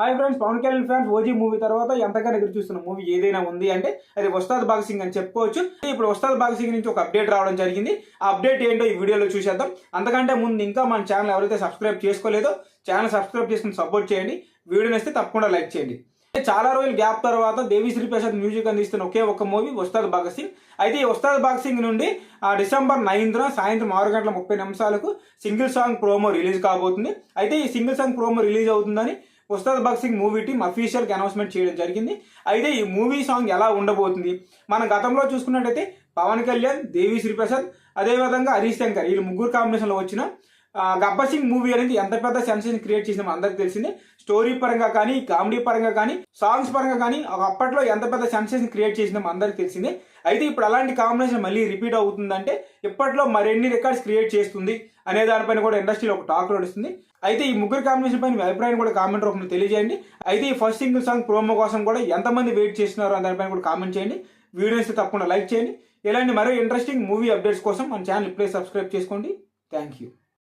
Hi friends, Pawan Kalyan fans OG movie తర్వాత ఎంతగానో ఎదురు చూస్తున్న మూవీ ఏదైనా ఉంది అంటే అది ఉస్తాద్ భగత్ సింగ్ అని చెప్పుకోవచ్చు. ఇప్పుడు ఉస్తాద్ భగత్ సింగ్ నుంచి ఒక అప్డేట్ రావడం జరిగింది. ఆ అప్డేట్ ఏంటో ఈ వీడియోలో చూసేద్దాం. అంతకంటే ముందు ఇంకా మన ఛానల్ ఎవరైతే సబ్స్క్రైబ్ చేసుకోలేదో ఛానల్ సబ్స్క్రైబ్ చేసుకుని సపోర్ట్ చేయండి. వీడియో నచ్చితే తప్పకుండా లైక్ చేయండి. చాలా రోజుల గ్యాప్ తర్వాత దేవిశ్రీ ప్రసాద్ మ్యూజిక్ అందిస్తున్న ఒకే ఒక మూవీ ఉస్తాద్ భగత్ సింగ్. అయితే ఈ ఉస్తాద్ భగత్ సింగ్ నుండి డిసెంబర్ 9న సాయంత్రం 6:30 సింగిల్ సాంగ్ ప్రోమో రిలీజ్ కాబోతుంది. అయితే ఈ సింగిల్ సాంగ్ ప్రోమో రిలీజ్ అవుతుందని ఉస్తాద్ భగత్ సింగ్ మూవీ టీం అఫీషియల్గా అనౌన్స్మెంట్ చేయడం జరిగింది. అయితే ఈ మూవీ సాంగ్ ఎలా ఉండబోతుంది, మన గతంలో చూసుకున్నట్టయితే పవన్ కళ్యాణ్, దేవిశ్రీ ప్రసాద్, అదేవిధంగా హరీష్ శంకర్ వీళ్ళు ముగ్గురు కాంబినేషన్లో వచ్చిన గబ్బర్ సింగ్ మూవీ అనేది ఎంత పెద్ద సెన్సేషన్ క్రియేట్ చేసిన అందరికి తెలిసిందే. స్టోరీ పరంగా కానీ, కామెడీ పరంగా కానీ, సాంగ్స్ పరంగా కానీ అప్పట్లో ఎంత పెద్ద సెన్సేషన్ క్రియేట్ చేసిన అందరికి తెలిసిందే. అయితే ఇప్పుడు అలాంటి కాంబినేషన్ మళ్ళీ రిపీట్ అవుతుందంటే ఇప్పట్లో మరిన్ని రికార్డ్స్ క్రియేట్ చేస్తుంది అనే దానిపైన కూడా ఇండస్ట్రీలో ఒక టాక్ నడుస్తుంది. అయితే ఈ ముగ్గురు కాంబినేషన్ పైన మీ అభిప్రాయం కూడా కామెంట్ రూపంలో తెలియజేయండి. అయితే ఈ ఫస్ట్ సింగిల్ సాంగ్ ప్రోమో కోసం కూడా ఎంతమంది వెయిట్ చేస్తున్నారు అనే దానిపైన కూడా కామెంట్ చేయండి. వీడియోస్ తప్పకుండా లైక్ చేయండి. ఇలాంటి మరో ఇంట్రెస్టింగ్ మూవీ అప్డేట్స్ కోసం మన ఛానల్ ఇప్పుడే సబ్స్క్రైబ్ చేసుకోండి. Thank you.